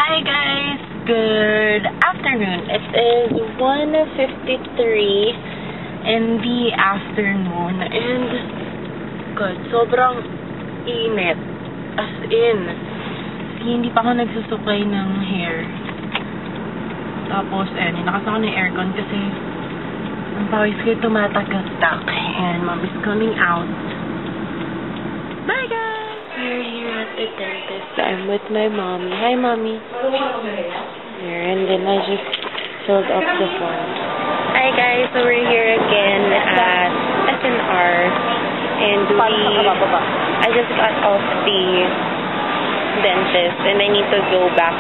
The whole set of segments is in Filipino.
Hi guys! Good afternoon. It is 1:53 in the afternoon and God, sobrang init. As in, hindi pa ako nagsusupply ng hair. Tapos, ninakas ako ng aircon kasi ang pawis ko tumatagak-tak and mom is coming out. Bye guys! We're here at the dentist. I'm with my mommy. Hi mommy. Here, and then I just filled up the form. Hi guys, so we're here again at SNR and I just got off the dentist and I need to go back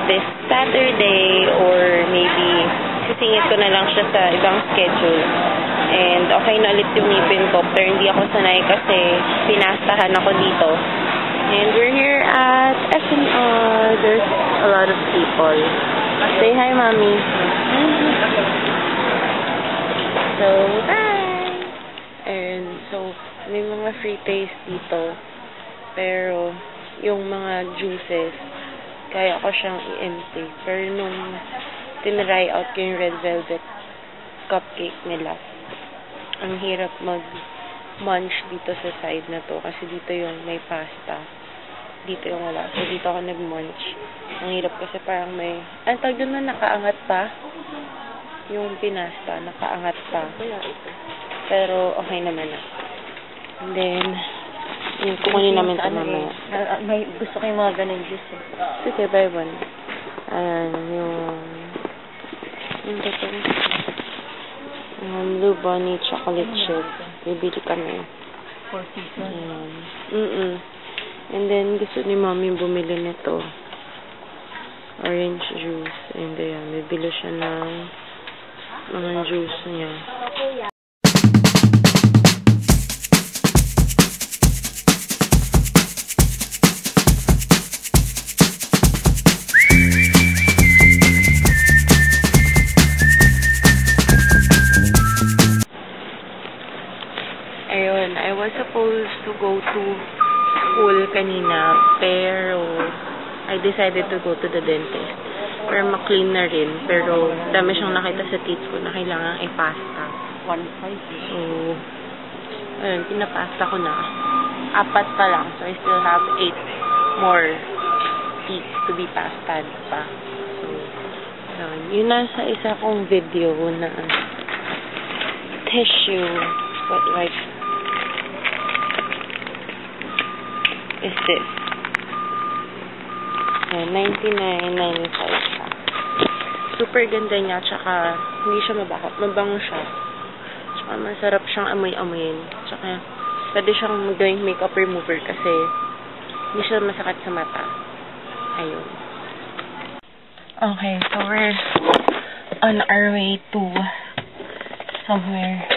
this Saturday or maybe sisingit ko na lang siya sa ibang schedule. And okay na ulit yung ngipin ko, pero hindi ako sanay kasi pinastahan ako dito. And we're here at SNR. There's a lot of people. Say hi, mommy. So, bye! And so, may mga free taste dito. Pero, yung mga juices, kaya ko siyang i-empty. Pero nung tinry out ko yung red velvet cupcake nila, ang hirap mag-munch dito sa side na to kasi dito yung may pasta, dito yung wala. So dito ako nag-munch. Ang hirap kasi parang may ang tawag doon na nakaangat pa yung pinasta, nakaangat pa, pero okay naman na. And then yung kukunin namin ito mamaya. May gusto ko yung mga ganun juice eh. Sige, buy one. Ayan yung dito Blue Bunny chocolate chip. Bibili kami. 4 pieces. And then, gusto ni mommy bumili nito. Orange juice. And ayan, bibili siya ng mga juice niya. Ayun, I was supposed to go to school kanina, pero I decided to go to the dentist. Pero ma-clean na rin, pero dami siyang nakita sa teeth ko na kailangan ipasta. 1.5. So, ayun, pinapasta ko na. 4 pa lang, so I still have 8 more teeth to be pasted pa. So, yun nasa isa kong video na tissue, but like, is this. 99.95 siya. Super ganda niya, tsaka hindi siya mabango siya. Tsaka masarap siyang amoy-amoyin. Tsaka pwede siyang magawing makeup remover kasi hindi siya masakit sa mata. Ayun. Okay, so we're on our way to somewhere.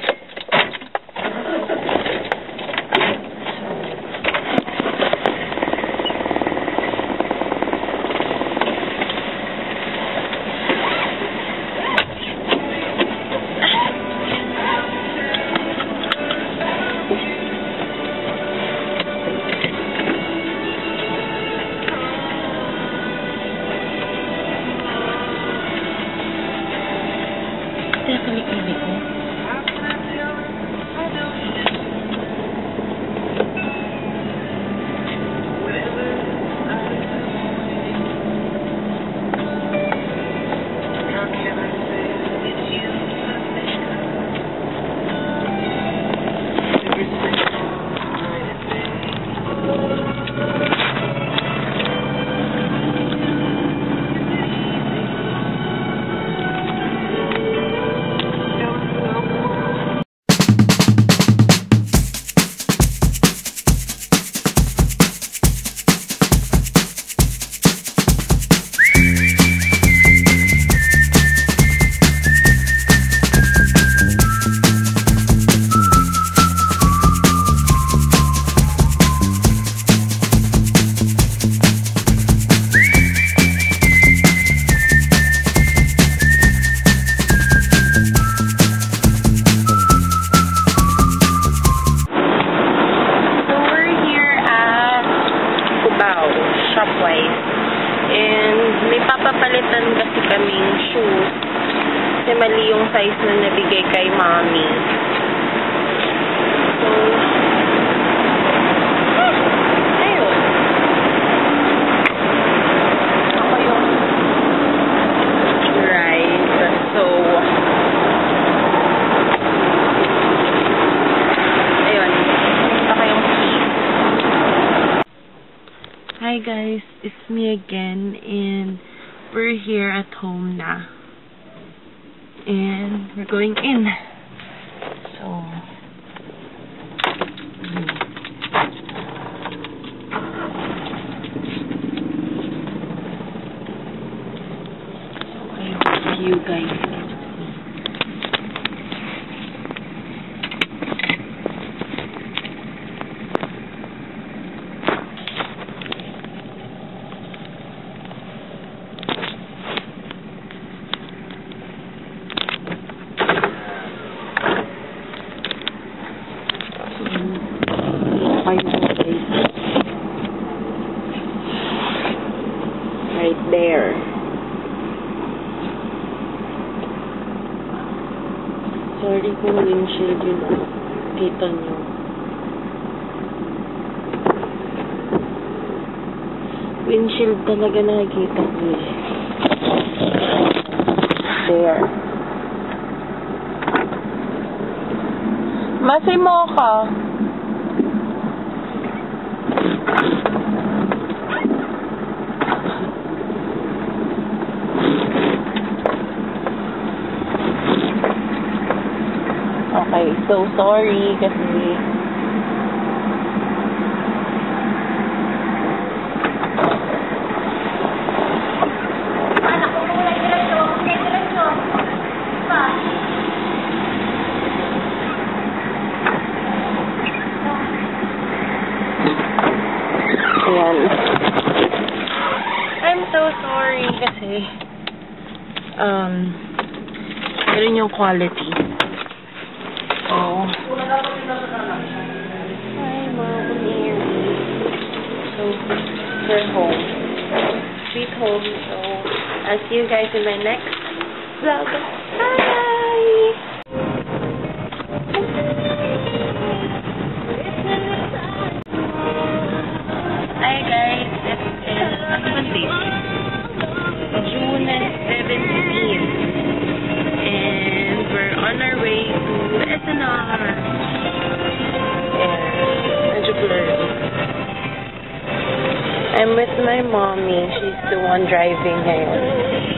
Shopwise. And May papapalitan kasi kaming shoes. Kasi mali yung size na nabigay kay Mommy. So, ayun. Ako yung ride. So, ayun. Ito yung keys. Hi guys, it's me again and we're here at home na. And we're going in. So, I hope you guys can see. Right there. Sorry kung windshield yun. Kita nyo. Windshield talaga nakikita ko eh. There. Masay mo ka. Okay, so sorry kasi ayan. I'm so sorry kasi ganun yung quality. Oh. Hi, Mom. Here. So, we're home. Sweet home. So, I'll see you guys in my next vlog. Bye! Hi, guys. This is June 17th. And we're on our way to SNR. I'm with my mommy. She's the one driving ngayon.